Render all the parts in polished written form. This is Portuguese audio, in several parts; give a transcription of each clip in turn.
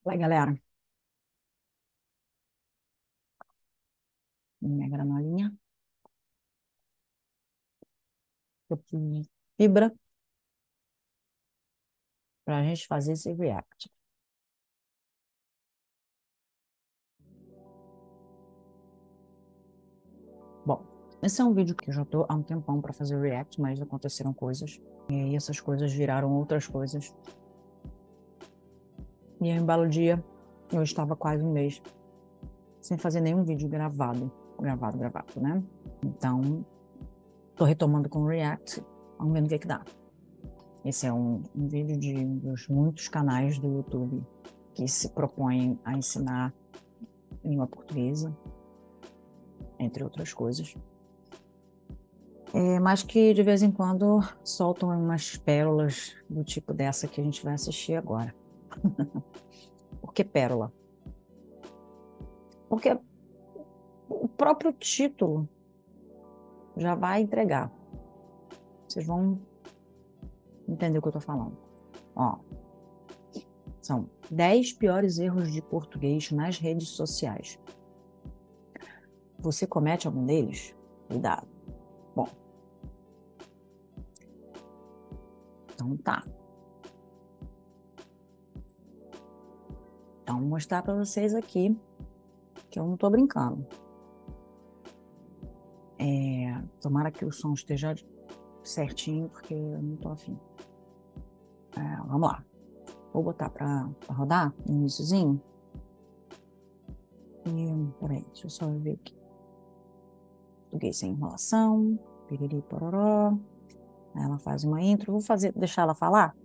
Oi, galera. Minha granolinha. Eu preciso de fibra para a gente fazer esse react. Bom, esse é um vídeo que eu já estou há um tempão para fazer react, mas aconteceram coisas. E essas coisas viraram outras coisas. E em um belo dia, eu estava quase um mês sem fazer nenhum vídeo gravado, né? Então, estou retomando com o react. Vamos ver no que dá. Esse é um vídeo dos muitos canais do YouTube que se propõem a ensinar língua portuguesa, entre outras coisas. Mas que de vez em quando soltam umas pérolas do tipo dessa que a gente vai assistir agora. Por que pérola? Porque o próprio título já vai entregar. Vocês vão entender o que eu estou falando. Ó, são 10 piores erros de português nas redes sociais. Você comete algum deles? Cuidado. Bom, então tá. Então, vou mostrar para vocês aqui que eu não estou brincando. Tomara que o som esteja certinho, porque eu não estou afim. Vamos lá. Vou botar para rodar no iniciozinho. Peraí, deixa eu só ver aqui. Português sem enrolação. Piriri, pororó. Aí ela faz uma intro. Vou deixar ela falar.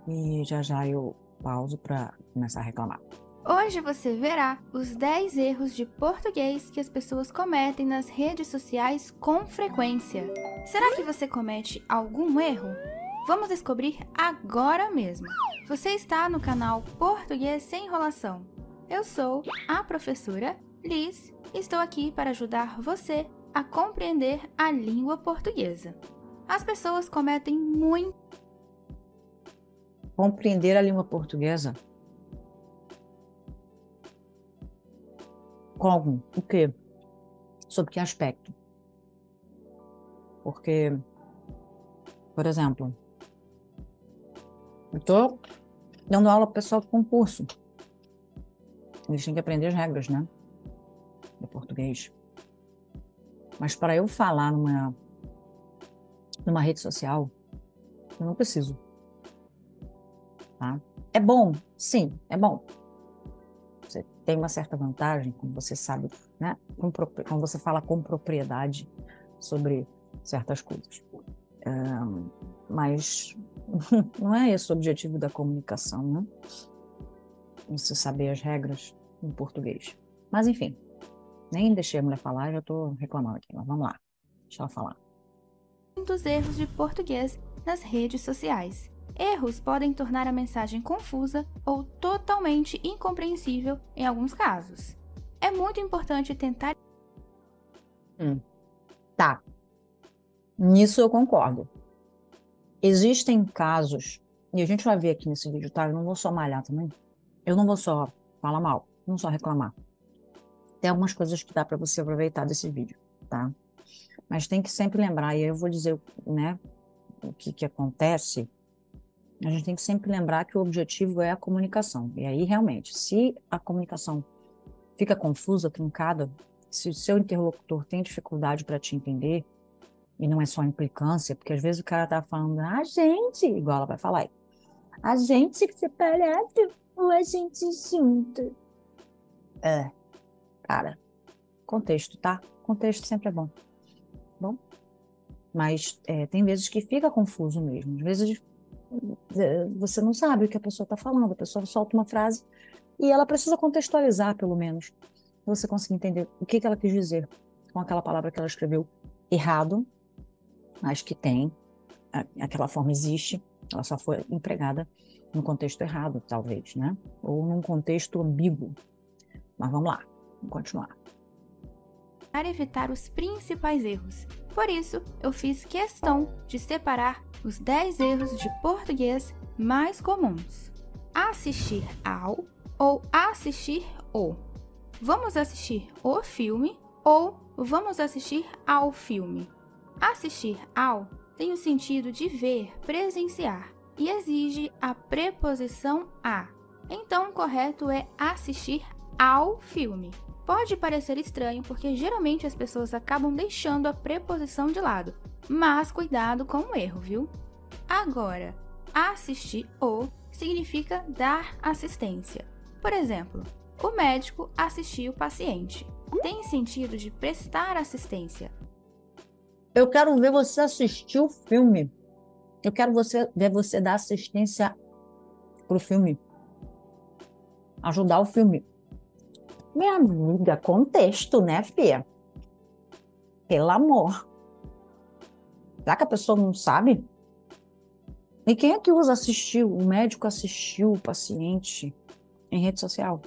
E já eu pauso para começar a reclamar. Hoje você verá os 10 erros de português que as pessoas cometem nas redes sociais com frequência. Será que você comete algum erro? Vamos descobrir agora mesmo. Você está no canal Português Sem Enrolação. Eu sou a professora Liz e estou aqui para ajudar você a compreender a língua portuguesa. As pessoas cometem muito. Compreender a língua portuguesa? Como? O quê? Sobre que aspecto? Porque, por exemplo, eu estou dando aula para o pessoal do concurso. Eles têm que aprender as regras, né? Do português. Mas para eu falar numa rede social, eu não preciso. Tá? É bom? Sim, é bom. Você tem uma certa vantagem quando você sabe, né? Quando você fala com propriedade sobre certas coisas. Mas não é esse o objetivo da comunicação, né? Você saber as regras em português. Mas, enfim, nem deixei a mulher falar, já estou reclamando aqui. Mas vamos lá, deixa ela falar. Muitos erros de português nas redes sociais. Erros podem tornar a mensagem confusa ou totalmente incompreensível em alguns casos. É muito importante tentar. Tá, nisso eu concordo. Existem casos, e a gente vai ver aqui nesse vídeo, tá? Eu não vou só malhar também. Eu não vou só falar mal, não só reclamar. Tem algumas coisas que dá para você aproveitar desse vídeo, tá? Mas tem que sempre lembrar, e aí eu vou dizer, né, o que acontece. A gente tem que sempre lembrar que o objetivo é a comunicação. E aí, realmente, se a comunicação fica confusa, truncada, se o seu interlocutor tem dificuldade para te entender, e não é só implicância, porque às vezes o cara tá falando, a gente, igual ela vai falar aí, a gente que separado, ou a gente junto. Cara, contexto, tá? Contexto sempre é bom. Bom? Mas tem vezes que fica confuso mesmo. Às vezes você não sabe o que a pessoa está falando, a pessoa solta uma frase e ela precisa contextualizar, pelo menos, para você conseguir entender o que ela quis dizer com aquela palavra que ela escreveu errado, mas que tem, aquela forma existe, ela só foi empregada no contexto errado, talvez, né? Ou num contexto ambíguo. Mas vamos lá, vamos continuar. Para evitar os principais erros. Por isso, eu fiz questão de separar os 10 erros de português mais comuns. assistir ao ou assistir o? Vamos assistir o filme ou vamos assistir ao filme? Assistir ao tem o sentido de ver, presenciar e exige a preposição a. Então, o correto é assistir ao filme. Pode parecer estranho porque geralmente as pessoas acabam deixando a preposição de lado, mas cuidado com o erro, viu? Agora, assistir o significa dar assistência. Por exemplo, o médico assistiu o paciente. Tem sentido de prestar assistência. Eu quero ver você assistir o filme. Eu quero ver você dar assistência pro filme. Ajudar o filme. Minha amiga, contexto, né, Fia? Pelo amor. Será que a pessoa não sabe? E quem é que usa assistiu? O médico assistiu o paciente em rede social.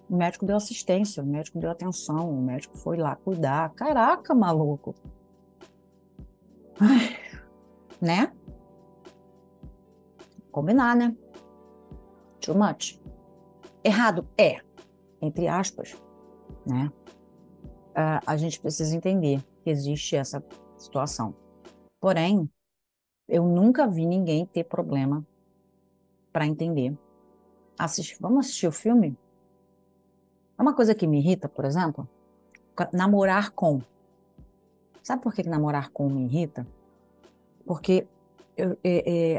O médico deu assistência, o médico deu atenção, o médico foi lá cuidar. Caraca, maluco. Ai, né? Combinar, né? Too much. Errado é, entre aspas, né? A gente precisa entender que existe essa situação. Porém, eu nunca vi ninguém ter problema para entender. Vamos assistir o filme? É uma coisa que me irrita, por exemplo, namorar com. Sabe por que namorar com me irrita? Porque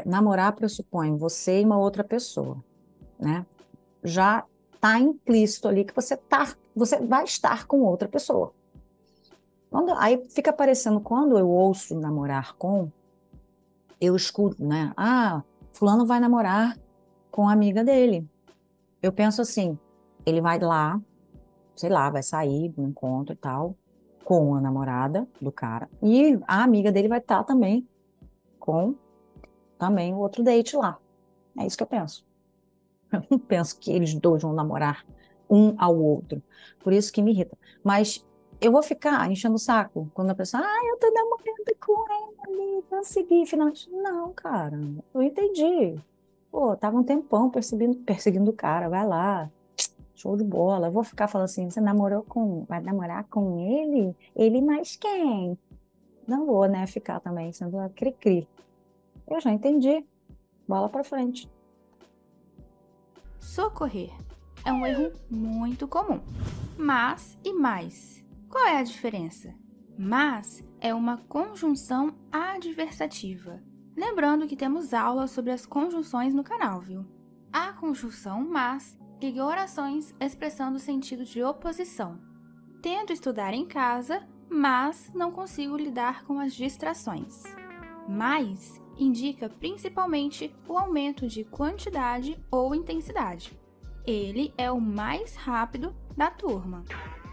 namorar pressupõe você e uma outra pessoa, né? Já está implícito ali que você vai estar com outra pessoa. Aí fica parecendo, quando eu ouço namorar com, eu escuto, né? Ah, fulano vai namorar com a amiga dele. Eu penso assim, ele vai lá, sei lá, vai sair do encontro e tal, com a namorada do cara, e a amiga dele vai estar também com também o outro date lá. É isso que eu penso. Eu não penso que eles dois vão namorar um ao outro. Por isso que me irrita. Mas eu vou ficar enchendo o saco quando a pessoa, eu tô namorando com ele, consegui, finalmente. Não, cara, eu entendi. Pô, tava um tempão perseguindo o cara, vai lá, show de bola. Eu vou ficar falando assim, vai namorar com ele? Ele mais quem? Não vou, né, ficar também sendo a cri-cri. Eu já entendi. Bola pra frente. Socorrer é um erro muito comum. Mas e mais? Qual é a diferença? Mas é uma conjunção adversativa. Lembrando que temos aula sobre as conjunções no canal, viu? A conjunção mas liga orações expressando o sentido de oposição. Tento estudar em casa, mas não consigo lidar com as distrações. Mais indica principalmente o aumento de quantidade ou intensidade. Ele é o mais rápido da turma.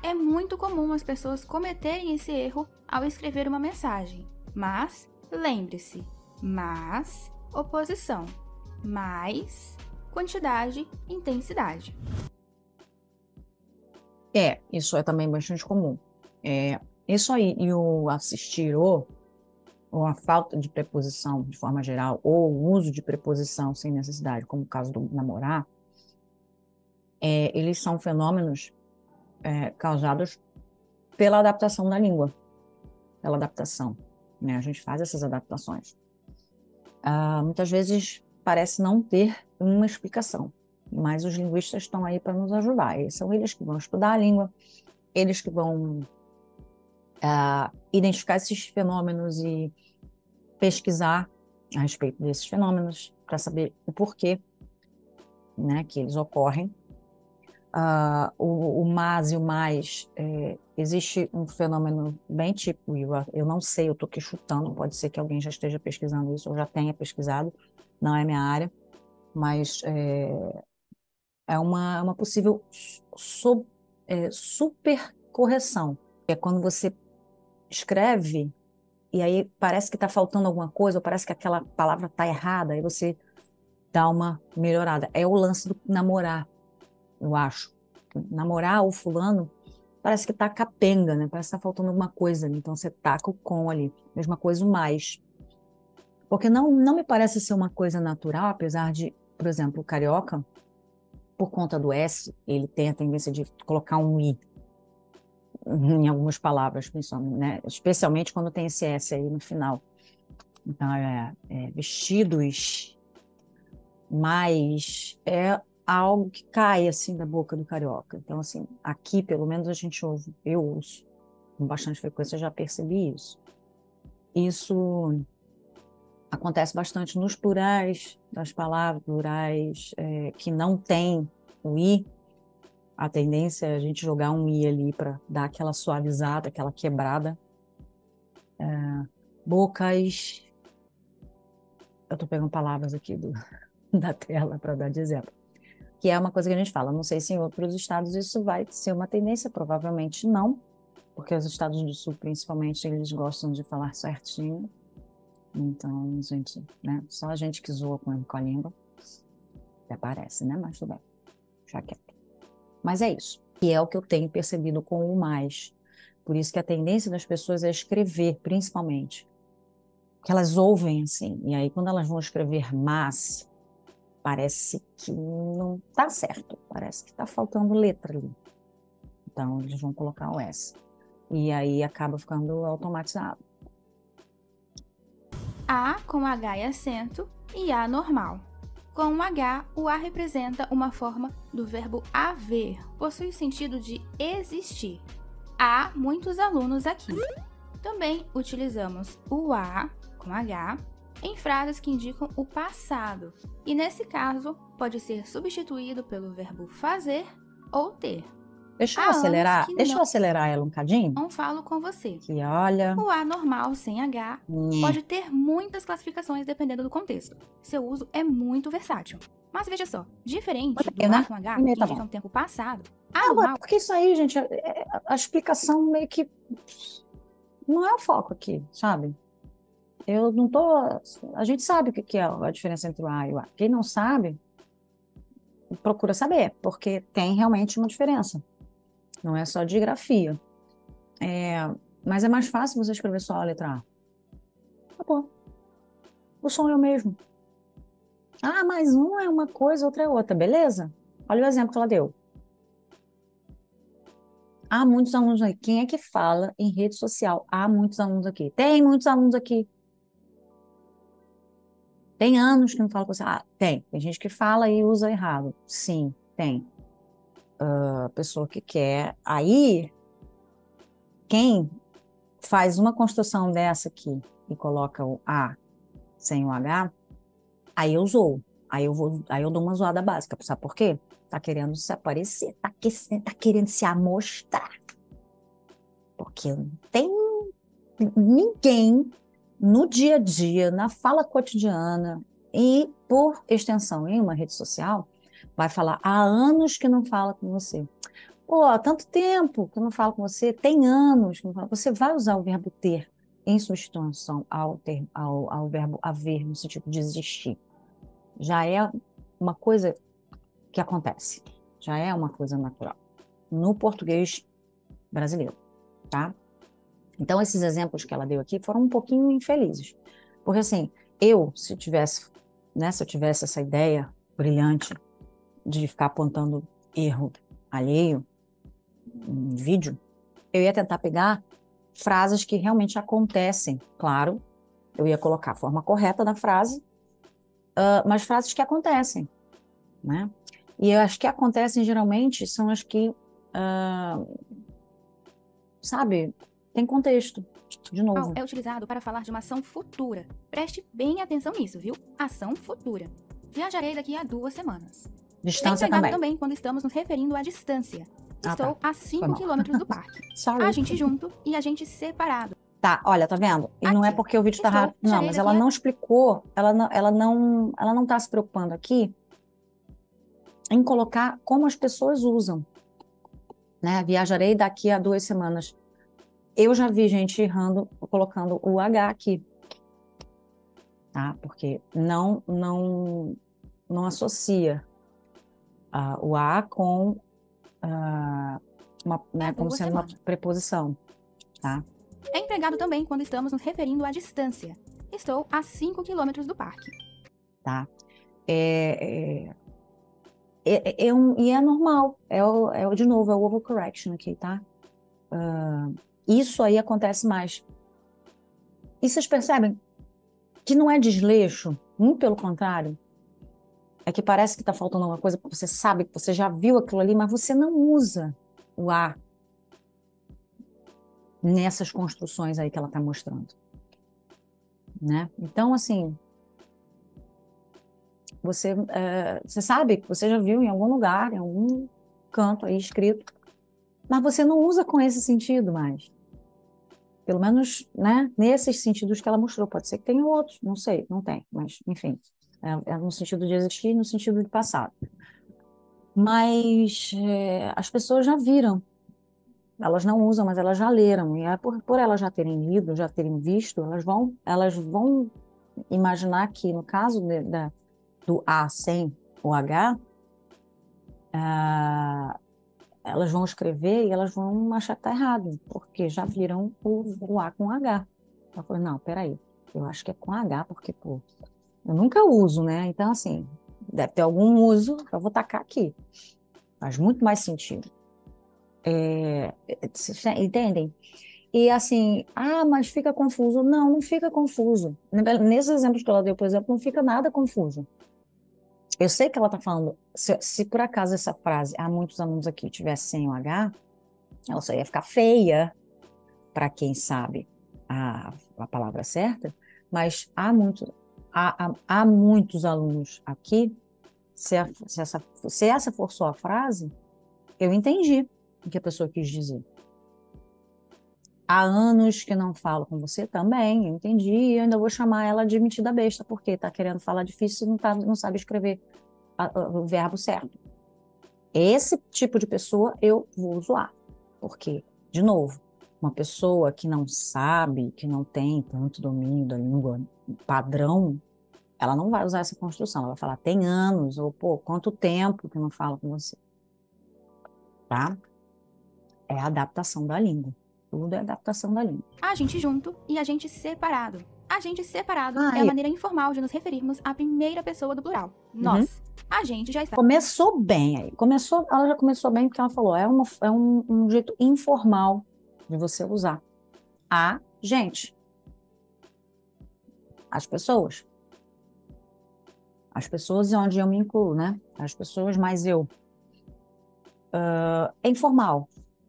É muito comum as pessoas cometerem esse erro ao escrever uma mensagem. Mas, lembre-se, mas, oposição, mais, quantidade, intensidade. Isso é também bastante comum. Isso aí, e o assistir ou a falta de preposição de forma geral, ou o uso de preposição sem necessidade, como o caso do namorar, eles são fenômenos causados pela adaptação da língua, pela adaptação, né? A gente faz essas adaptações. Muitas vezes parece não ter uma explicação, mas os linguistas estão aí para nos ajudar. São eles que vão estudar a língua, eles que vão identificar esses fenômenos e pesquisar a respeito desses fenômenos para saber o porquê, né, que eles ocorrem. O mas e o mais, existe um fenômeno bem típico, eu não sei, eu estou aqui chutando, pode ser que alguém já esteja pesquisando isso, ou já tenha pesquisado, não é minha área, mas é uma possível supercorreção, que é quando você escreve e aí parece que está faltando alguma coisa, ou parece que aquela palavra está errada, aí você dá uma melhorada. É o lance do namorar, eu acho. Namorar o fulano parece que está capenga, né? Parece que está faltando alguma coisa ali. Então você taca o com ali. Mesma coisa o mais. Porque não me parece ser uma coisa natural, apesar de, por exemplo, o carioca, por conta do S, ele tem a tendência de colocar um I em algumas palavras, principalmente, né? Especialmente quando tem esse S aí no final. Então, vestidos, mas é algo que cai, assim, da boca do carioca. Então, assim, aqui, pelo menos, a gente ouve, eu ouço com bastante frequência, eu já percebi isso. Isso acontece bastante nos plurais das palavras, plurais que não tem o I, a tendência é a gente jogar um I ali para dar aquela suavizada, aquela quebrada. Bocas, eu estou pegando palavras aqui da tela para dar de exemplo, que é uma coisa que a gente fala, não sei se em outros estados isso vai ser uma tendência, provavelmente não, porque os estados do sul, principalmente, eles gostam de falar certinho, então, gente, né, só a gente que zoa com a língua, até parece, né, mas tudo bem, já quieto. Mas é isso, e é o que eu tenho percebido com o mais, por isso que a tendência das pessoas é escrever, principalmente, que elas ouvem assim, e aí quando elas vão escrever mas, parece que não está certo, parece que está faltando letra ali. Então, eles vão colocar o S. E aí acaba ficando automatizado. A com H e acento e A normal. Com um H, o A representa uma forma do verbo haver, possui o sentido de existir. Há muitos alunos aqui. Também utilizamos o A com H em frases que indicam o passado, e nesse caso pode ser substituído pelo verbo fazer ou ter. Deixa eu acelerar ela um cadinho. Não falo com você. Que olha. O A normal sem H pode ter muitas classificações dependendo do contexto. Seu uso é muito versátil. Mas veja só, diferente do A com H, que indica um tempo passado, A normal... Porque isso aí, gente, a explicação meio que não é o foco aqui, sabe? Eu não tô... A gente sabe o que é a diferença entre o A e o A. Quem não sabe, procura saber, porque tem realmente uma diferença. Não é só de grafia. Mas é mais fácil você escrever só a letra A. Tá bom. O som é o mesmo. Ah, mas um é uma coisa, outra é outra, beleza? Olha o exemplo que ela deu. Há muitos alunos aqui. Quem é que fala em rede social? Há muitos alunos aqui. Tem muitos alunos aqui. Tem anos que não fala com você. Ah, tem. Tem gente que fala e usa errado. Sim, tem. A pessoa que quer. Aí, quem faz uma construção dessa aqui e coloca o A sem o H, aí eu zoo. Aí eu dou uma zoada básica. Sabe por quê? Tá querendo se aparecer, tá querendo se amostrar. Porque não tem ninguém no dia a dia, na fala cotidiana e, por extensão, em uma rede social, vai falar há anos que não fala com você. Pô, há tanto tempo que eu não falo com você, tem anos que não falo. Você vai usar o verbo ter em substituição ao verbo haver, no sentido de existir. Já é uma coisa que acontece, já é uma coisa natural no português brasileiro, tá? Então, esses exemplos que ela deu aqui foram um pouquinho infelizes, porque assim, se eu tivesse essa ideia brilhante de ficar apontando erro alheio em vídeo, eu ia tentar pegar frases que realmente acontecem, claro, eu ia colocar a forma correta da frase, mas frases que acontecem, né? E as que acontecem geralmente são as que, sabe, tem contexto, de novo. É utilizado para falar de uma ação futura. Preste bem atenção nisso, viu? Ação futura. Viajarei daqui a 2 semanas. Distância também quando estamos nos referindo à distância. Estou a 5 quilômetros do parque. Sorry. A gente junto e a gente separado. Tá, olha, tá vendo? E não é porque o vídeo tá rápido. Não, mas ela não explicou, ela não tá se preocupando aqui em colocar como as pessoas usam. Né? Viajarei daqui a 2 semanas. Eu já vi gente errando, colocando o H aqui. Tá? Porque não associa o A com como sendo uma preposição. Tá? É empregado também quando estamos nos referindo à distância. Estou a 5 quilômetros do parque. Tá? E é normal, de novo, é o overcorrection aqui, tá? Isso aí acontece mais. E vocês percebem que não é desleixo, muito pelo contrário, é que parece que está faltando alguma coisa, porque você sabe que você já viu aquilo ali, mas você não usa o A nessas construções aí que ela está mostrando, né? Então, assim, você sabe que você já viu em algum lugar, em algum canto aí escrito, mas você não usa com esse sentido mais. Pelo menos, né, nesses sentidos que ela mostrou. Pode ser que tenha outros, não sei, não tem, mas, enfim, é no sentido de existir e no sentido de passado. Mas as pessoas já viram, elas não usam, mas elas já leram, e por elas já terem lido, já terem visto, elas vão imaginar que, no caso do A sem o H, elas vão escrever e elas vão achar que está errado, porque já viram o A com H. Ela falou, não, peraí, eu acho que é com H, porque, pô, eu nunca uso, né? Então, assim, deve ter algum uso, eu vou tacar aqui. Faz muito mais sentido. Vocês entendem? E assim, mas fica confuso. Não, não fica confuso. Nesses exemplos que ela deu, por exemplo, não fica nada confuso. Eu sei que ela está falando, se por acaso essa frase, há muitos alunos aqui, tivesse sem o H, ela só ia ficar feia para quem sabe a palavra certa, mas há muitos alunos aqui, se essa for só a frase, eu entendi o que a pessoa quis dizer. Há anos que não falo com você também, eu entendi, e eu ainda vou chamar ela de metida besta, porque está querendo falar difícil e não sabe escrever o verbo certo. Esse tipo de pessoa eu vou usar, porque, de novo, uma pessoa que não sabe, que não tem tanto domínio da língua padrão, ela não vai usar essa construção, ela vai falar, tem anos, ou, pô, quanto tempo que eu não falo com você, tá? É a adaptação da língua. Tudo é adaptação da língua. A gente junto e a gente separado. A gente separado é a Aí, maneira informal de nos referirmos à primeira pessoa do plural. Nós. A gente já está. começou bem aí. Ela já começou bem porque ela falou, é um jeito informal de você usar. A gente. As pessoas. As pessoas é onde eu me incluo, né? As pessoas mais eu. É informal.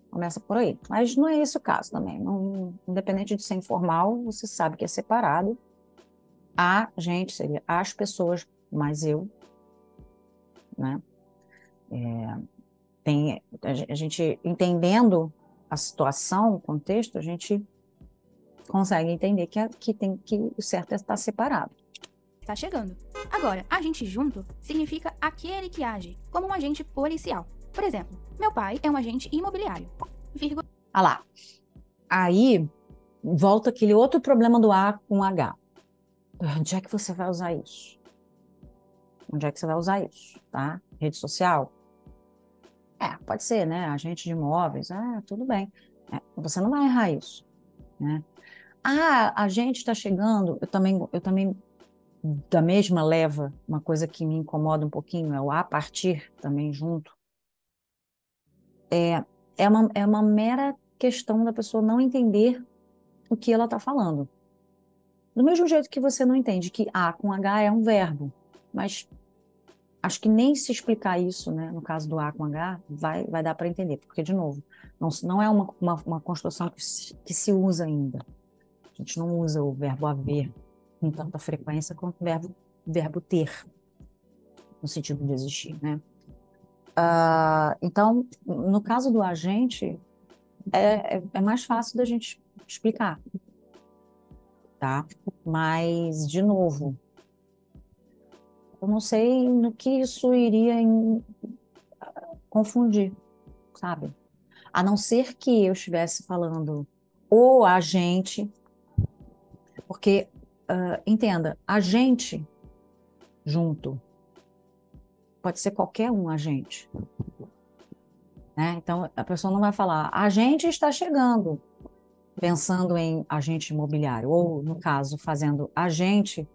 Começa por aí. Mas não é esse o caso também. Não, independente de ser informal, você sabe que é separado. A gente seria as pessoas mais eu, né? A gente entendendo a situação, o contexto, a gente consegue entender que o certo é estar separado. Está chegando. Agora, agente junto significa aquele que age como um agente policial. Por exemplo, meu pai é um agente imobiliário. Vírgula. Ah lá. Aí volta aquele outro problema do A com H. Onde é que você vai usar isso? Onde é que você vai usar isso, tá? Rede social? Pode ser, né? Agente de imóveis, tudo bem. Você não vai errar isso, né? A gente está chegando, eu também, da mesma leva, uma coisa que me incomoda um pouquinho é o a partir também junto. É uma mera questão da pessoa não entender o que ela está falando. Do mesmo jeito que você não entende que A com H é um verbo, mas acho que nem se explicar isso, né, no caso do A com H, vai dar para entender, porque, de novo, não é uma construção que se usa ainda. A gente não usa o verbo haver com tanta frequência quanto o verbo ter, no sentido de existir, né? Então, no caso do agente, é mais fácil da gente explicar, tá? Mas, de novo, eu não sei no que isso iria confundir, sabe? A não ser que eu estivesse falando o agente, porque, entenda, agente junto pode ser qualquer um agente, né? Então, a pessoa não vai falar, a gente está chegando. pensando em agente imobiliário, ou, no caso, fazendo agente,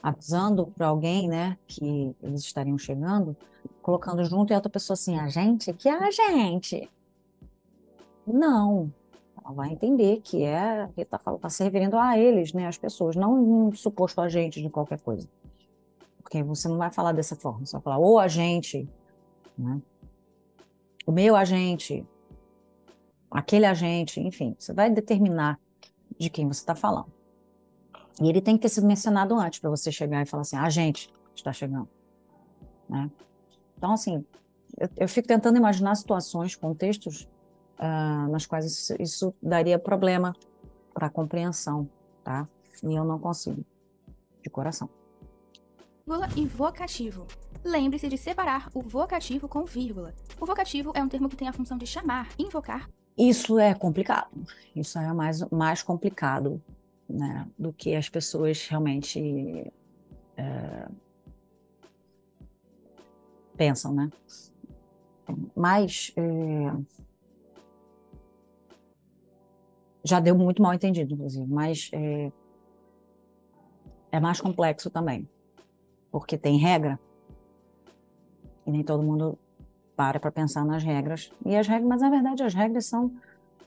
avisando para alguém, né, que eles estariam chegando, colocando junto e a outra pessoa assim, agente? Que agente? Não. Ela vai entender que está se referindo a eles, né, as pessoas, não um suposto agente de qualquer coisa. Porque você não vai falar dessa forma, você vai falar o agente, né, o meu agente, aquele agente, enfim, você vai determinar de quem você está falando. E ele tem que ter sido mencionado antes para você chegar e falar assim, a gente está chegando, né? Então, assim, eu fico tentando imaginar situações, contextos nas quais isso daria problema para a compreensão, tá? E eu não consigo, de coração. Vírgula e vocativo. Lembre-se de separar o vocativo com vírgula. O vocativo é um termo que tem a função de chamar, invocar. Isso é complicado. Isso é mais complicado, né, do que as pessoas realmente pensam, né? Mas já deu muito mal entendido, inclusive, mas é mais complexo também, porque tem regra e nem todo mundo para pensar nas regras. E as regras, mas na verdade as regras são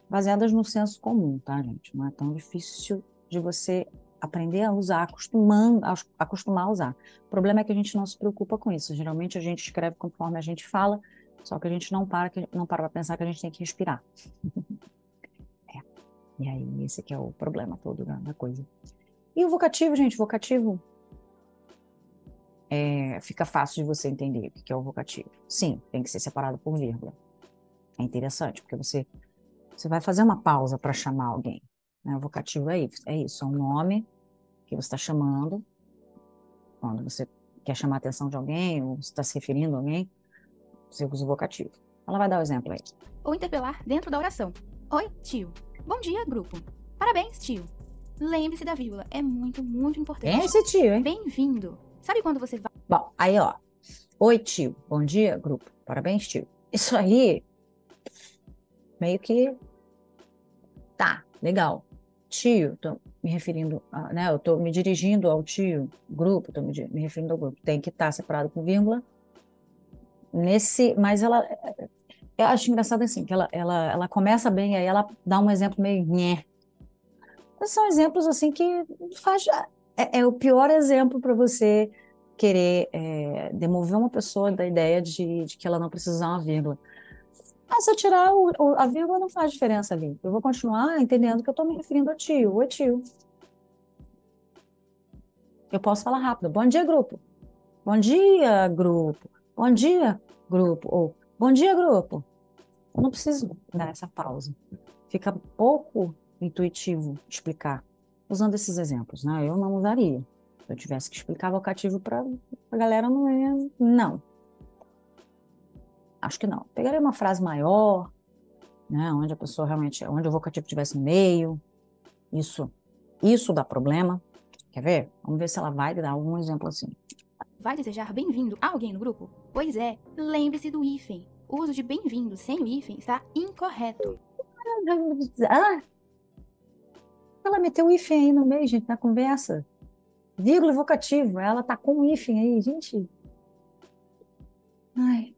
baseadas no senso comum, tá, gente? Não é tão difícil de você aprender a usar, acostumar a usar. O problema é que a gente não se preocupa com isso. Geralmente a gente escreve conforme a gente fala, só que a gente não para pensar que a gente tem que respirar. E aí esse que é o problema todo da coisa. E o vocativo, gente, vocativo fica fácil de você entender o que é o vocativo. Sim, tem que ser separado por vírgula. É interessante, porque você vai fazer uma pausa para chamar alguém, né? O vocativo é isso, é um nome que você está chamando quando você quer chamar a atenção de alguém ou está se referindo a alguém, você usa o vocativo. Ela vai dar o exemplo aí. Ou interpelar dentro da oração. Oi, tio. Bom dia, grupo. Parabéns, tio. Lembre-se da vírgula, é muito, muito importante. Quem é esse tio, hein? Bem-vindo. Sabe quando você vai... Bom, aí ó, oi tio, bom dia, grupo, parabéns tio. Isso aí, meio que, tá, legal. Tio, tô me referindo, né, eu tô me dirigindo ao tio, grupo, tô me referindo ao grupo. Tem que estar separado com vírgula. Mas eu acho engraçado assim, que ela começa bem, aí ela dá um exemplo meio nhé. São exemplos assim que faz, é o pior exemplo para você querer demover uma pessoa da ideia de que ela não precisa usar uma vírgula. Ah, se eu tirar a vírgula, não faz diferença ali. Eu vou continuar entendendo que eu estou me referindo a tio. Oi, tio. Eu posso falar rápido. Bom dia, grupo. Bom dia, grupo. Bom dia, grupo. Ou bom dia, grupo. Eu não preciso dar essa pausa. Fica pouco intuitivo explicar usando esses exemplos, né? Eu não usaria. Se eu tivesse que explicar vocativo para a galera, não é. Não. Acho que não. Pegaria uma frase maior, né? Onde a pessoa realmente. Onde o vocativo estivesse no meio. Isso dá problema. Quer ver? Vamos ver se ela vai dar algum exemplo assim. Vai desejar bem-vindo a alguém no grupo? Pois é, lembre-se do hífen. O uso de bem-vindo sem o hífen está incorreto. Ah, ela meteu o hífen aí no meio, gente, na conversa. Vírgula e vocativo. Ela tá com o hífen aí, gente. Ai.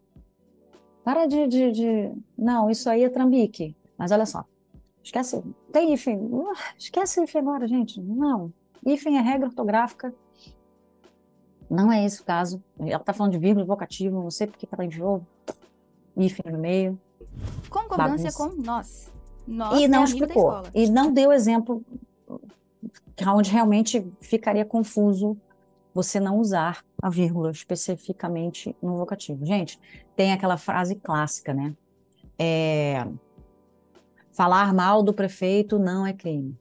Para de... Não, isso aí é trambique. Mas olha só. Esquece. Tem hífen. Esquece o hífen agora, gente. Não. Hífen é regra ortográfica. Não é esse o caso. Ela tá falando de vírgula e vocativo. Não sei por que ela enviou hífen no meio. Concordância com nós. Nós e não amigo explicou. da escola. E não deu exemplo onde realmente ficaria confuso você não usar a vírgula especificamente no vocativo. Gente, tem aquela frase clássica, né? Falar mal do prefeito não é crime.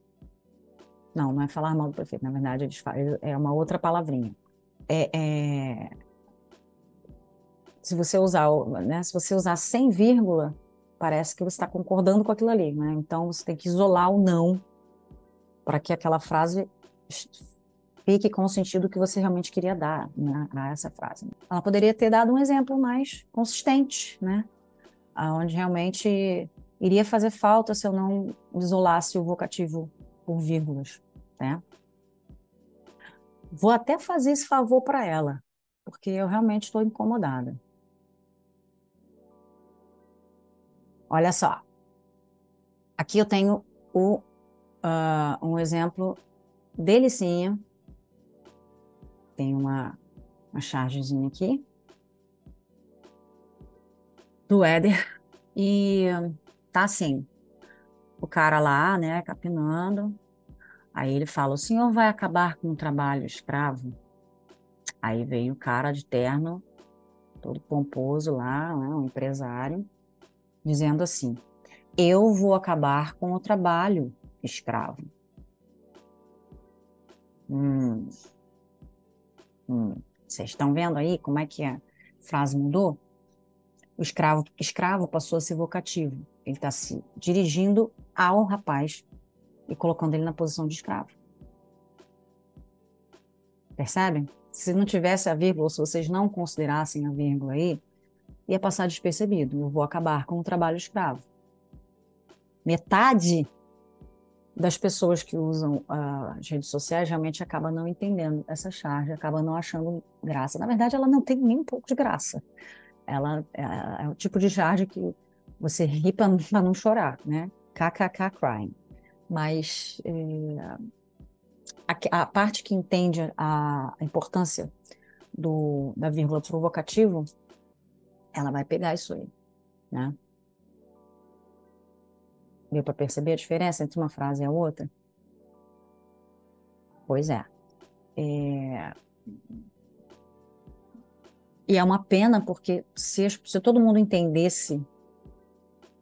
Não é falar mal do prefeito, na verdade é uma outra palavrinha. Se você usar, né, se você usar sem vírgula, parece que você está concordando com aquilo ali, né? Então você tem que isolar o não para que aquela frase fique com o sentido que você realmente queria dar, né, a essa frase. Ela poderia ter dado um exemplo mais consistente, né? Onde realmente iria fazer falta se eu não isolasse o vocativo por vírgulas, né? Vou até fazer esse favor para ela, porque eu realmente estou incomodada. Olha só, aqui eu tenho um exemplo delicinha. Tem uma chargezinha aqui do Éder e tá assim, o cara lá, né, capinando. Aí ele fala: o senhor vai acabar com o trabalho escravo? Aí veio o cara de terno, todo pomposo lá, né, um empresário, dizendo assim: eu vou acabar com o trabalho escravo. Vocês estão vendo aí como é que a frase mudou? O escravo passou a ser vocativo. Ele está se dirigindo ao rapaz e colocando ele na posição de escravo. Percebem? Se não tivesse a vírgula, ou se vocês não considerassem a vírgula aí, ia passar despercebido. Eu vou acabar com o trabalho escravo. Metade das pessoas que usam as redes sociais realmente acaba não entendendo essa charge, acaba não achando graça. Na verdade, ela não tem nem um pouco de graça. Ela é o tipo de charge que você ri para não chorar, né? KKK crying. Mas a parte que entende a importância da vírgula provocativo, ela vai pegar isso aí, né? Deu para perceber a diferença entre uma frase e a outra? Pois é. E é uma pena porque se todo mundo entendesse,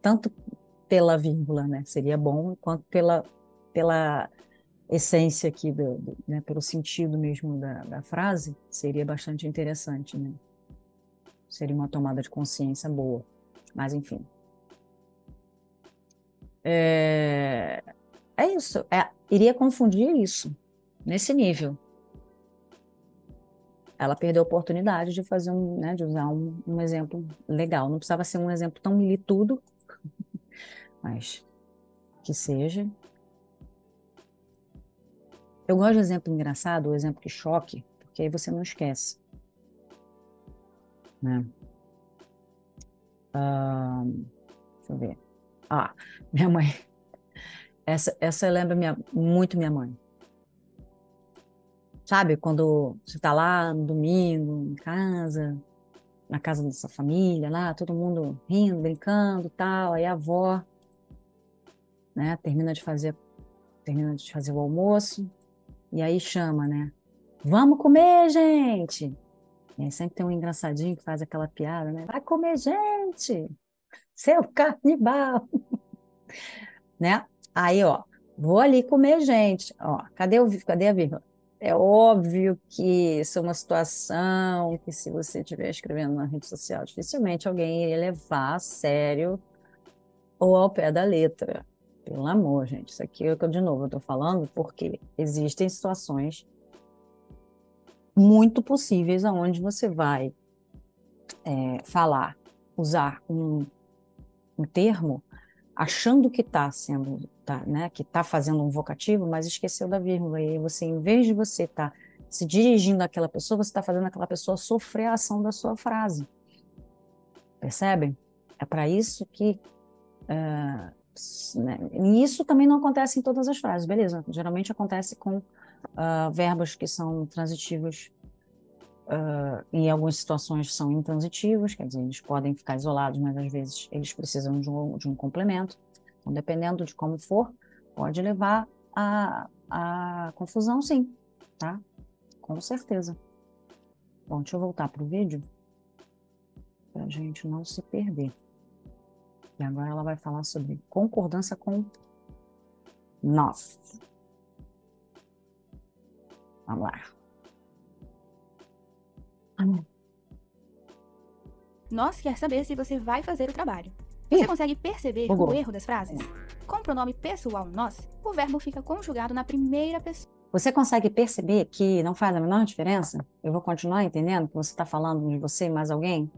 tanto pela vírgula, né, seria bom, quanto pela essência aqui, né, pelo sentido mesmo da frase, seria bastante interessante, né? Seria uma tomada de consciência boa. Mas, enfim. É isso. Iria confundir isso, nesse nível. Ela perdeu a oportunidade de fazer né, de usar um exemplo legal. Não precisava ser um exemplo tão militudo, mas que seja. Eu gosto de exemplo engraçado, ou exemplo que choque, porque aí você não esquece, né? Deixa eu ver. Minha mãe. Essa lembra muito minha mãe. Sabe, quando você está lá no domingo, em casa, na casa da sua família, lá, todo mundo rindo, brincando, tal, aí a avó, né, termina de fazer o almoço, e aí chama, né? Vamos comer, gente! E aí sempre tem um engraçadinho que faz aquela piada, né? Vai comer, gente! Seu canibal! Né? Aí, ó, vou ali comer, gente. Ó, cadê a vírgula? É óbvio que isso é uma situação que, se você estiver escrevendo na rede social, dificilmente alguém iria levar a sério ou ao pé da letra. Pelo amor, gente. Isso aqui, de novo, eu estou falando porque existem situações muito possíveis onde você vai usar um termo achando que está né, que está fazendo um vocativo, mas esqueceu da vírgula. E aí você, em vez de você estar se dirigindo àquela pessoa, você está fazendo aquela pessoa sofrer a ação da sua frase. Percebem? É para isso que... né, e isso também não acontece em todas as frases, beleza? Geralmente acontece com verbos que são transitivos, em algumas situações são intransitivos, quer dizer, eles podem ficar isolados, mas às vezes eles precisam de um complemento. Então, dependendo de como for, pode levar a confusão, sim, tá? Com certeza. Bom, deixa eu voltar para o vídeo, para a gente não se perder. E agora ela vai falar sobre concordância com nós. Vamos lá. Nós quer saber se você vai fazer o trabalho. Você consegue perceber o erro das frases? Com o pronome pessoal nós, o verbo fica conjugado na primeira pessoa. Você consegue perceber que não faz a menor diferença? Eu vou continuar entendendo que você está falando de você e mais alguém?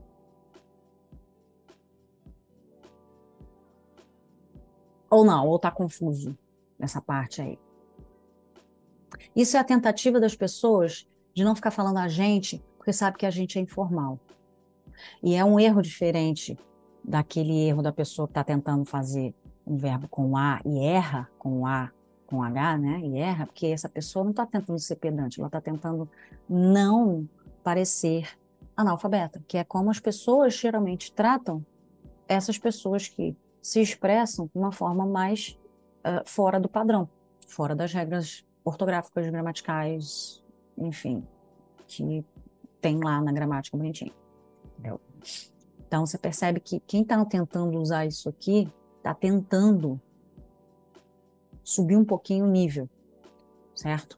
Ou não, ou está confuso nessa parte aí. Isso é a tentativa das pessoas de não ficar falando a gente, porque sabe que a gente é informal. E é um erro diferente daquele erro da pessoa que está tentando fazer um verbo com A e erra com A, com H, né? E erra, porque essa pessoa não está tentando ser pedante, ela está tentando não parecer analfabeta, que é como as pessoas geralmente tratam essas pessoas que se expressam de uma forma mais fora do padrão, fora das regras ortográficas, gramaticais, enfim, que tem lá na gramática bonitinho. Entendeu? Então, você percebe que quem está tentando usar isso aqui está tentando subir um pouquinho o nível, certo?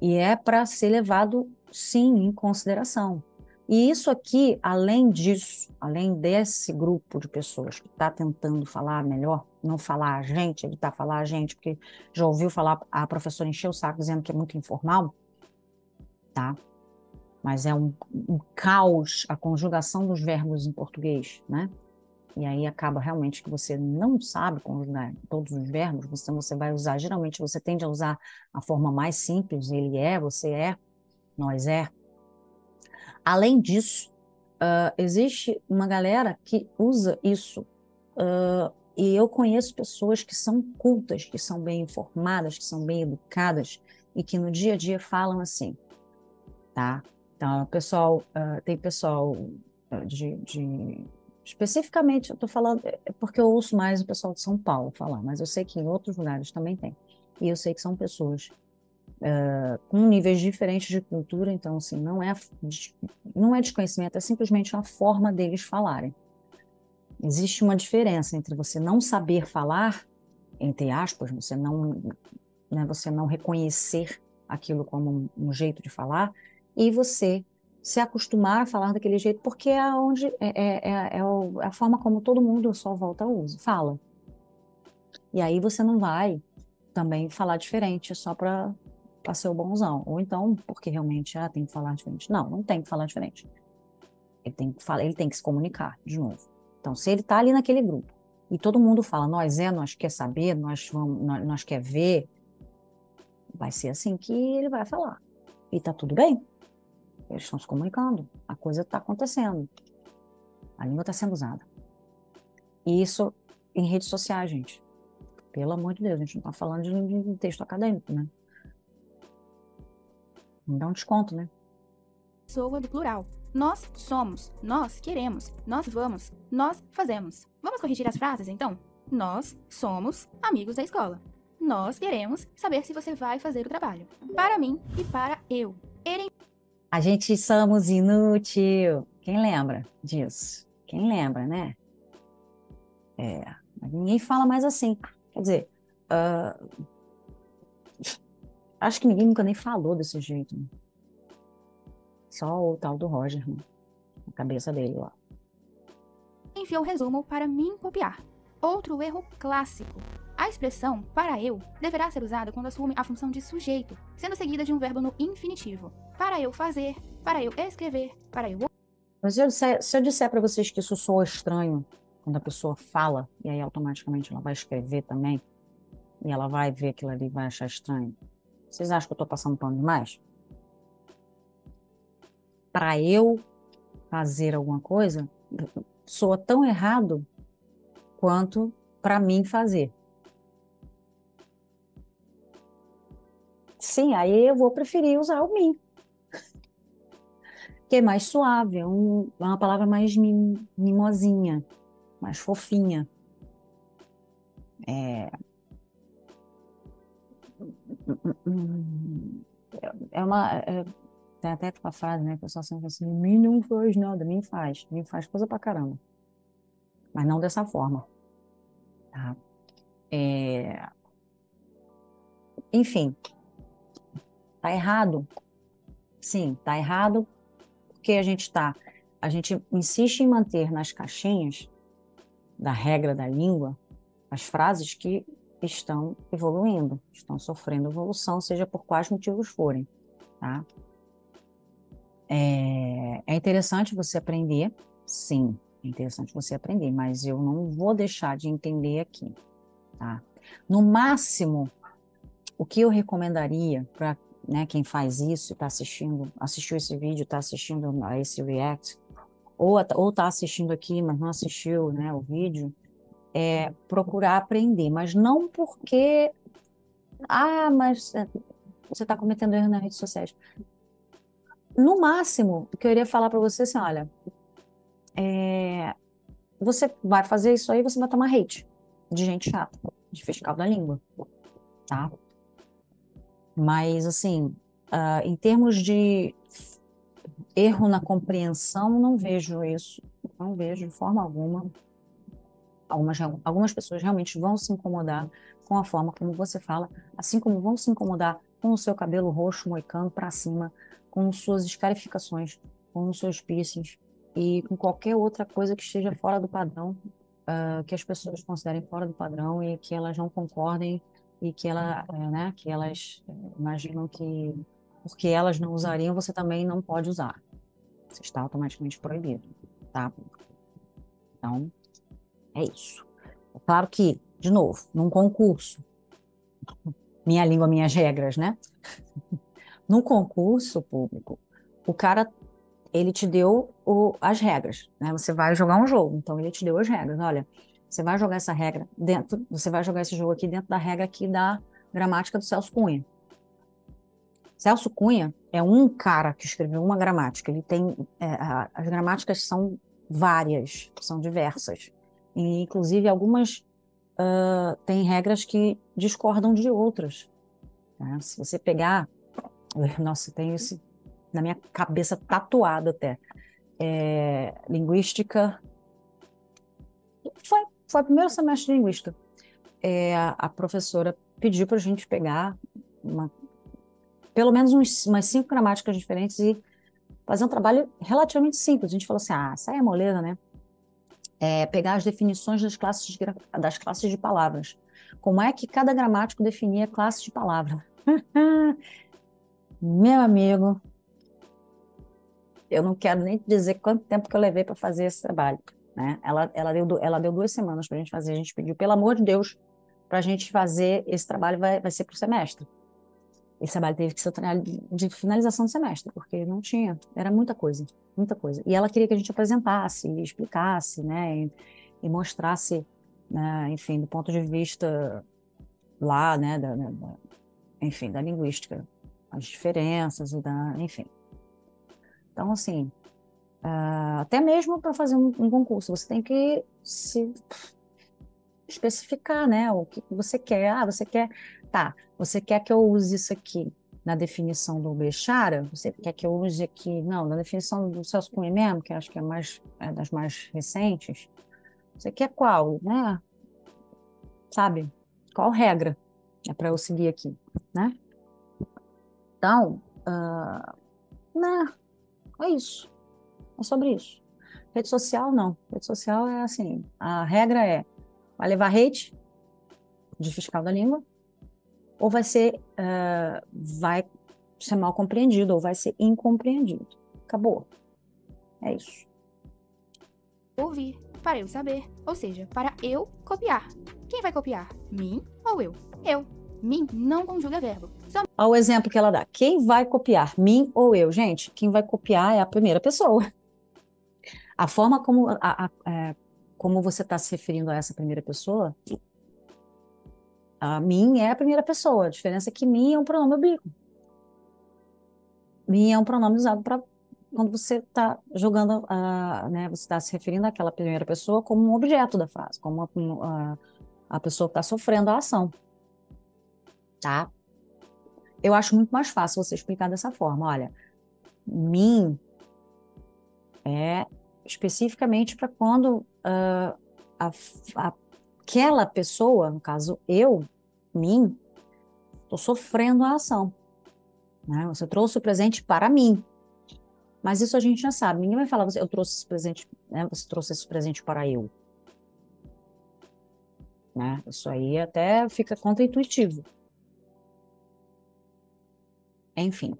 E é para ser levado, sim, em consideração. E isso aqui, além disso, além desse grupo de pessoas que está tentando falar melhor, não falar a gente, evitar falar a gente, porque já ouviu falar, a professora encheu o saco dizendo que é muito informal, tá? Mas é um caos a conjugação dos verbos em português, né? E aí acaba realmente que você não sabe conjugar todos os verbos, você vai usar, geralmente você tende a usar a forma mais simples, ele é, você é, nós é. Além disso, existe uma galera que usa isso, e eu conheço pessoas que são cultas, que são bem informadas, que são bem educadas, e que no dia a dia falam assim, tá? Então, tem pessoal especificamente, eu estou falando, porque eu ouço mais o pessoal de São Paulo falar, mas eu sei que em outros lugares também tem. E eu sei que são pessoas com níveis diferentes de cultura, então, assim, não é desconhecimento, é simplesmente a forma deles falarem. Existe uma diferença entre você não saber falar, entre aspas, você não reconhecer aquilo como um jeito de falar, e você se acostumar a falar daquele jeito, porque é a forma como todo mundo à sua volta fala. E aí você não vai também falar diferente só para ser o bonzão. Ou então, porque realmente tem que falar diferente. Não, não tem que falar diferente. Ele tem que se comunicar, de novo. Então, se ele está ali naquele grupo, e todo mundo fala, nós quer saber, nós quer ver, vai ser assim que ele vai falar. E está tudo bem. Eles estão se comunicando. A coisa está acontecendo. A língua está sendo usada. E isso em redes sociais, gente. Pelo amor de Deus, a gente não está falando de texto acadêmico, né? Não dá um desconto, né? Pessoa do plural. Nós somos, nós queremos, nós vamos, nós fazemos. Vamos corrigir as frases, então? Nós somos amigos da escola. Nós queremos saber se você vai fazer o trabalho. Para mim e para eu. A gente somos inútil. Quem lembra disso? Quem lembra, né? Mas ninguém fala mais assim. Quer dizer, acho que ninguém nunca nem falou desse jeito. Né? Só o tal do Roger, né? Na cabeça dele lá. Enviou o resumo para mim copiar. Outro erro clássico. A expressão para eu deverá ser usada quando assume a função de sujeito, sendo seguida de um verbo no infinitivo. Para eu fazer, para eu escrever, para eu... Mas se eu disser para vocês que isso soa estranho, quando a pessoa fala, e aí automaticamente ela vai escrever também, e ela vai ver aquilo ali e vai achar estranho, vocês acham que eu estou passando pano demais? Para eu fazer alguma coisa, soa tão errado quanto para mim fazer. Sim, aí eu vou preferir usar o mim, que é mais suave, é uma palavra mais mimosinha, mais fofinha. Tem até uma frase, né? Que o pessoal sempre fala assim, mim não faz nada, mim faz coisa pra caramba. Mas não dessa forma, tá? Enfim, tá errado. Sim, tá errado porque a gente insiste em manter nas caixinhas da regra da língua as frases que estão evoluindo, estão sofrendo evolução, seja por quais motivos forem, tá? É interessante você aprender, sim, é interessante você aprender, mas eu não vou deixar de entender aqui tá? No máximo, o que eu recomendaria para, né, quem faz isso, está assistindo, assistiu esse vídeo, está assistindo a esse react, ou está assistindo aqui, mas não assistiu, né, o vídeo, é procurar aprender, mas não porque, mas você está cometendo erro nas redes sociais. No máximo, o que eu iria falar para você é assim, olha, você vai fazer isso aí, você vai tomar hate de gente chata, de fiscal da língua, tá? Mas, assim, em termos de erro na compreensão, não vejo isso, não vejo de forma alguma. Algumas pessoas realmente vão se incomodar com a forma como você fala, assim como vão se incomodar com o seu cabelo roxo, moicano para cima, com suas escarificações, com os seus piercings e com qualquer outra coisa que esteja fora do padrão, que as pessoas considerem fora do padrão e que elas não concordem e que né, que elas imaginam que porque elas não usariam, você também não pode usar. Você está automaticamente proibido, tá? Então, é isso. É claro que, de novo, num concurso, minha língua, minhas regras, né? No concurso público, o cara, ele te deu as regras, né? Você vai jogar um jogo, então ele te deu as regras. Olha, você vai jogar essa regra dentro, você vai jogar esse jogo aqui dentro da regra aqui da gramática do Celso Cunha. Celso Cunha é um cara que escreveu uma gramática. Ele tem, as gramáticas são várias, são diversas. E, inclusive, algumas têm regras que discordam de outras. Né? Se você pegar, nossa, tem isso na minha cabeça tatuado até. Linguística. Foi o primeiro semestre de linguística. A professora pediu para a gente pegar pelo menos umas 5 gramáticas diferentes e fazer um trabalho relativamente simples. A gente falou assim, isso aí é moleza, né? Pegar as definições das classes de palavras. Como é que cada gramático definia classe de palavra? Meu amigo, eu não quero nem dizer quanto tempo que eu levei para fazer esse trabalho. Né? Ela deu 2 semanas para a gente fazer. A gente pediu, pelo amor de Deus, para a gente fazer esse trabalho, vai ser para o semestre. Esse trabalho teve que ser o trabalho de finalização do semestre, porque não tinha, era muita coisa, muita coisa. E ela queria que a gente apresentasse, e explicasse, né, e mostrasse, né, enfim, do ponto de vista lá, né, enfim, da linguística, as diferenças, enfim. Então, assim, até mesmo para fazer um concurso, você tem que se especificar, né, o que você quer. Você quer que eu use isso aqui na definição do Bechara? Você quer que eu use aqui, não, na definição do Celso Cunha mesmo, que acho que é das mais recentes? Você quer qual, né? Sabe? Qual regra é para eu seguir aqui, né? Então, né, é isso. É sobre isso. Rede social, não. Rede social é assim, a regra vai levar hate de fiscal da língua, ou vai ser mal compreendido, ou vai ser incompreendido. Acabou. É isso. Ouvir, para eu saber, ou seja, para eu copiar. Quem vai copiar? Mim ou eu? Eu. Mim não conjuga verbo. Olha o exemplo que ela dá. Quem vai copiar? Mim ou eu? Gente, quem vai copiar é a primeira pessoa. A forma como você está se referindo a essa primeira pessoa, a mim é a primeira pessoa. A diferença é que mim é um pronome oblíquo. Mim é um pronome usado para quando você está jogando, né, você está se referindo àquela primeira pessoa como um objeto da frase, como a pessoa que está sofrendo a ação, tá? Eu acho muito mais fácil você explicar dessa forma. Olha, mim é especificamente para quando aquela pessoa, no caso eu, mim, estou sofrendo a ação. Né? Você trouxe o presente para mim. Mas isso a gente já sabe. Ninguém vai falar, eu trouxe esse presente, né? Você trouxe esse presente para eu. Né? Isso aí até fica contraintuitivo. Enfim.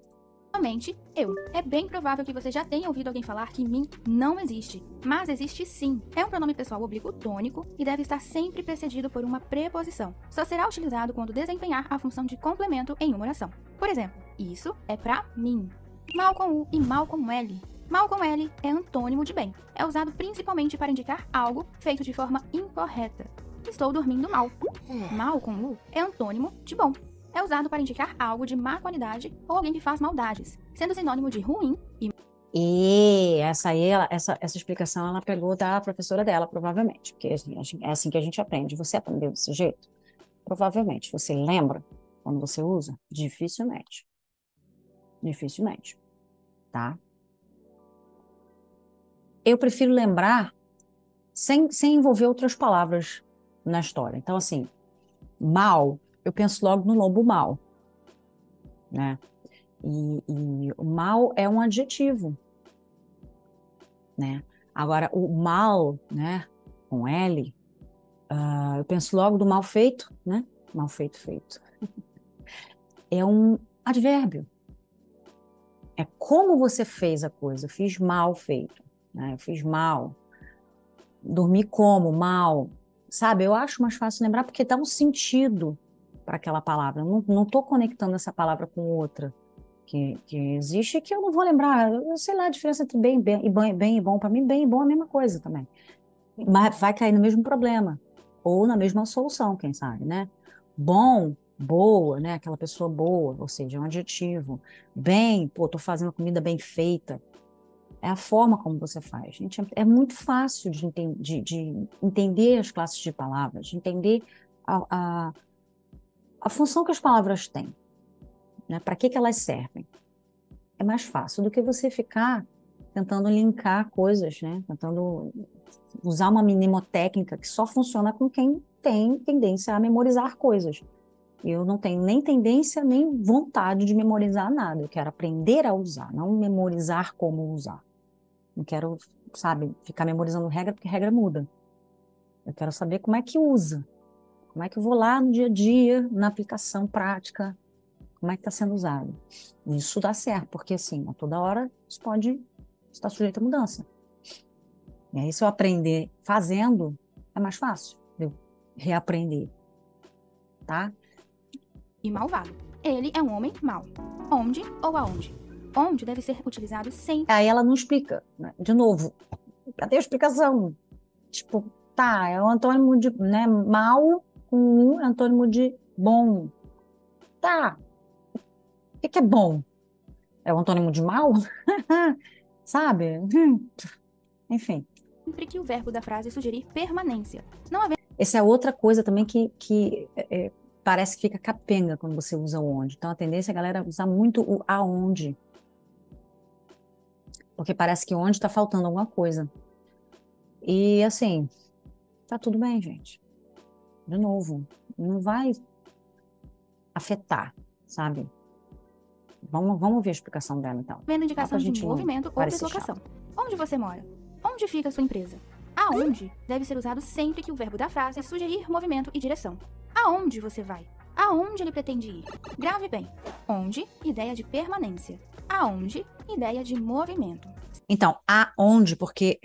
Somente eu. É bem provável que você já tenha ouvido alguém falar que mim não existe, mas existe sim. É um pronome pessoal oblíquo tônico e deve estar sempre precedido por uma preposição. Só será utilizado quando desempenhar a função de complemento em uma oração. Por exemplo, isso é pra mim. Mal com U e mal com L. Mal com L é antônimo de bem. É usado principalmente para indicar algo feito de forma incorreta. Estou dormindo mal. Mal com U é antônimo de bom. É usado para indicar algo de má qualidade ou alguém que faz maldades, sendo sinônimo de ruim E essa aí, essa explicação ela pegou da professora dela, provavelmente, porque assim, é assim que a gente aprende. Você aprendeu desse jeito? Provavelmente. Você lembra quando você usa? Dificilmente. Dificilmente, tá? Eu prefiro lembrar sem envolver outras palavras na história. Então, assim, mal, eu penso logo no lobo mau, né? E o mal é um adjetivo, né? Agora, o mal, né, com L, eu penso logo do mal feito, né? Mal feito, feito. É um advérbio. É como você fez a coisa. Eu fiz mal feito, né? Eu fiz mal. Dormi como? Mal. Sabe? Eu acho mais fácil lembrar porque dá um sentido para aquela palavra. Eu não estou conectando essa palavra com outra que existe que eu não vou lembrar. Eu sei lá a diferença entre bem e bom. Para mim, bem e bom é a mesma coisa também. Mas vai cair no mesmo problema. Ou na mesma solução, quem sabe, né? Bom, boa, né? Aquela pessoa boa, ou seja, é um adjetivo. Bem, pô, tô fazendo comida bem feita. É a forma como você faz. Gente, é muito fácil de entender as classes de palavras, de entender a função que as palavras têm, né? Para que elas servem. É mais fácil do que você ficar tentando linkar coisas, né? Tentando usar uma mnemotécnica que só funciona com quem tem tendência a memorizar coisas. Eu não tenho nem tendência, nem vontade de memorizar nada. Eu quero aprender a usar, não memorizar como usar. Não quero, sabe, ficar memorizando regra, porque regra muda. Eu quero saber como é que usa. Como é que eu vou lá no dia a dia, na aplicação prática, como é que está sendo usado. Isso dá certo, porque assim, a toda hora isso pode estar sujeito a mudança. E aí, se eu aprender fazendo, é mais fácil eu reaprender, tá? e malvado. Ele é um homem mau. Onde ou aonde? Onde deve ser utilizado sempre Aí ela não explica, né? De novo, cadê a explicação? Tipo, tá, é o antônimo de, né, mal com um é antônimo de bom. Tá, o que é bom? É o antônimo de mal? Sabe? Enfim. que o verbo da frase sugerir permanência. Não havendo Essa é outra coisa também que parece que fica capenga quando você usa o onde. Então, a tendência é a galera usar muito o aonde. Porque parece que onde está faltando alguma coisa. E, assim, tá tudo bem, gente. De novo, não vai afetar, sabe? Vamos ver a explicação dela, então. indicação de movimento ou deslocação. Onde você mora? Onde fica a sua empresa? Aonde deve ser usado sempre que o verbo da frase sugerir movimento e direção. Aonde você vai? Aonde ele pretende ir? Grave bem. Onde, ideia de permanência. Aonde, ideia de movimento. Então, aonde, porque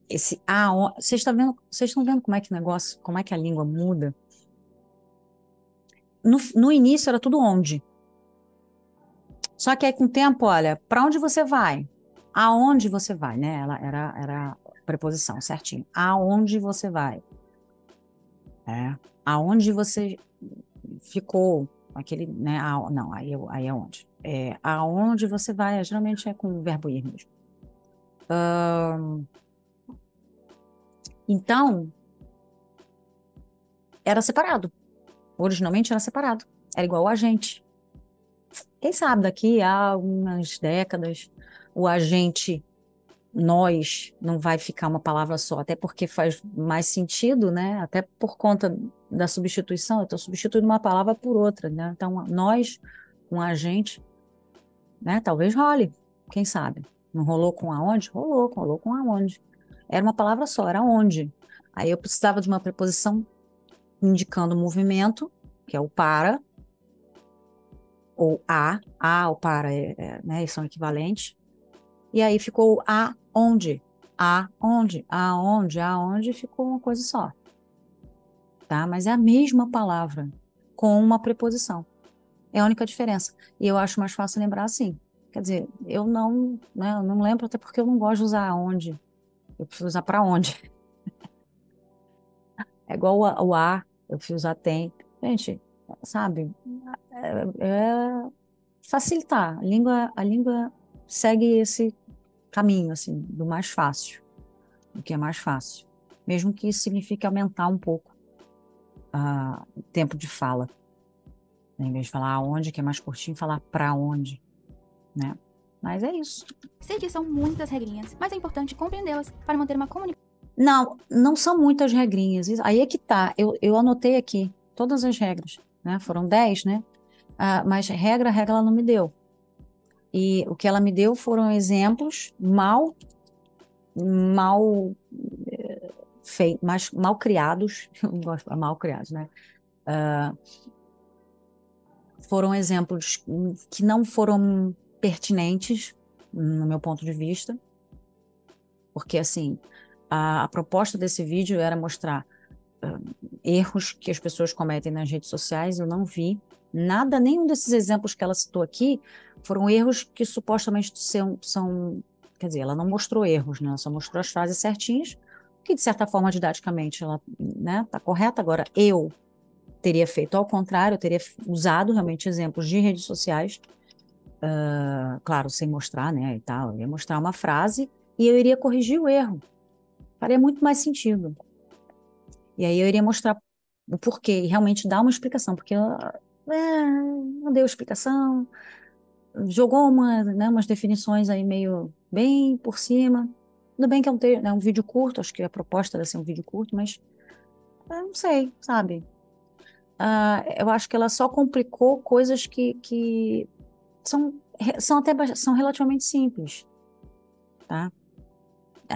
esse aonde. Vocês estão vendo como é que o negócio, como é que a língua muda? No início era tudo onde. Só que aí com o tempo, olha, para onde você vai? Aonde você vai, né? Ela era a preposição, certinho. Aonde você vai? Aonde você ficou? Aquele, né? Não, aí é onde? Aonde você vai? Geralmente é com o verbo ir mesmo. Então, era separado. Originalmente era separado. Era igual a gente. Quem sabe daqui a algumas décadas o agente nós não vai ficar uma palavra só, até porque faz mais sentido, né? Até por conta da substituição, eu estou substituindo uma palavra por outra, né? Então, nós, com a gente, né? Talvez role, quem sabe? Não rolou com aonde? Rolou com aonde. Era uma palavra só, era onde. Aí eu precisava de uma preposição indicando o movimento, que é o para, ou a ou para, né, são equivalentes. E aí ficou aonde, aonde, aonde, aonde, ficou uma coisa só, tá? Mas é a mesma palavra, com uma preposição. É a única diferença. E eu acho mais fácil lembrar assim. Quer dizer, eu não, né, eu não lembro até porque eu não gosto de usar aonde. Eu preciso usar para onde. É igual o a, eu preciso usar tem. Gente, sabe? É facilitar. A língua segue esse caminho, assim, do mais fácil, do que é mais fácil. Mesmo que isso signifique aumentar um pouco o tempo de fala. Né? Em vez de falar aonde, que é mais curtinho, falar para onde, né? Mas é isso. Sei que são muitas regrinhas, mas é importante compreendê-las para manter uma comunicação. Não, não são muitas regrinhas. Aí é que tá. Eu anotei aqui todas as regras, né? Foram 10, né? Mas regra ela não me deu. E o que ela me deu foram exemplos mal feitos, mal criados. Eu não gosto de falar mal criados, né? Foram exemplos que não foram pertinentes, no meu ponto de vista, porque, assim, a proposta desse vídeo era mostrar erros que as pessoas cometem nas redes sociais. Eu não vi nada, nenhum desses exemplos que ela citou aqui foram erros que supostamente são, quer dizer, ela não mostrou erros, né? Ela só mostrou as frases certinhas, que de certa forma, didaticamente, ela, né, tá correta. Agora, eu teria feito ao contrário, eu teria usado realmente exemplos de redes sociais, claro, sem mostrar, né, e tal. Eu ia mostrar uma frase e eu iria corrigir o erro. Faria muito mais sentido. E aí eu iria mostrar o porquê e realmente dar uma explicação, porque não deu explicação, jogou né, umas definições aí meio bem por cima. Tudo bem que é um vídeo curto, acho que a proposta deve ser um vídeo curto, mas eu não sei, sabe? Eu acho que ela só complicou coisas que são relativamente simples, tá?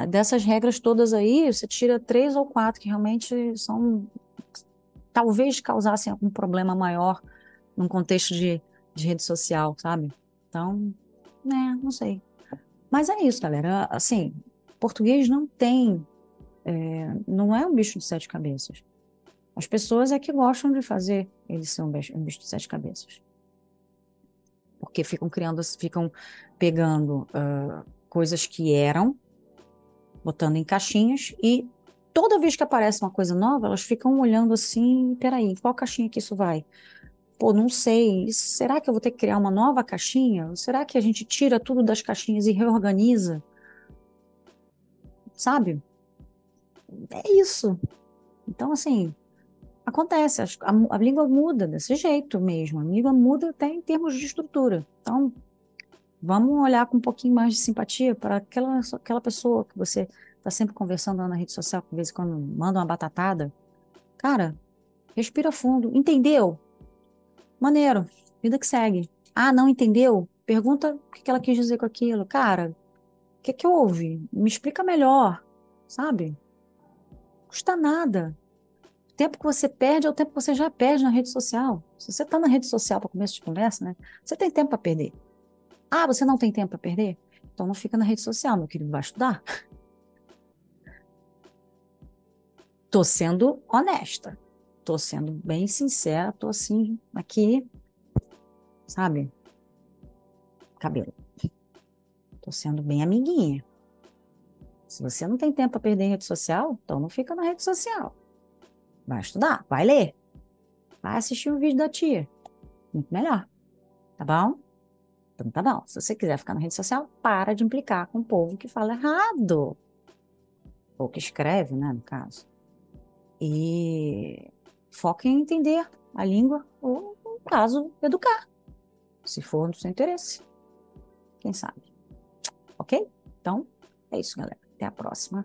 Dessas regras todas aí, você tira 3 ou 4 que realmente talvez causassem algum problema maior num contexto de rede social, sabe? Então, né, não sei. Mas é isso, galera. Assim, português não é um bicho de 7 cabeças. As pessoas é que gostam de fazer ele ser um bicho de 7 cabeças. Porque ficam pegando coisas que eram, botando em caixinhas, e toda vez que aparece uma coisa nova, elas ficam olhando assim, peraí, qual caixinha que isso vai? Pô, não sei, será que eu vou ter que criar uma nova caixinha? Será que a gente tira tudo das caixinhas e reorganiza? Sabe? É isso. Então, assim, acontece, a língua muda desse jeito mesmo, a língua muda até em termos de estrutura. Então, vamos olhar com um pouquinho mais de simpatia para aquela pessoa que você está sempre conversando lá na rede social, que de vez em quando manda uma batatada. Cara, respira fundo. Entendeu? Maneiro. Vida que segue. Ah, não entendeu? Pergunta o que ela quis dizer com aquilo. Cara, o que houve? Me explica melhor, sabe? Custa nada. O tempo que você perde é o tempo que você já perde na rede social. Se você está na rede social para começo de conversa, né? Você tem tempo para perder. Ah, você não tem tempo para perder? Então não fica na rede social, meu querido, vai estudar. Tô sendo honesta. Tô sendo bem sincera, tô assim, aqui, sabe? Cabelo. Tô sendo bem amiguinha. Se você não tem tempo para perder em rede social, então não fica na rede social. Vai estudar, vai ler, vai assistir um vídeo da tia. Muito melhor, tá bom? Então tá bom. Se você quiser ficar na rede social, para de implicar com o povo que fala errado. Ou que escreve, né, no caso. E foca em entender a língua ou, no caso, educar. Se for do seu interesse. Quem sabe? Ok? Então, é isso, galera. Até a próxima.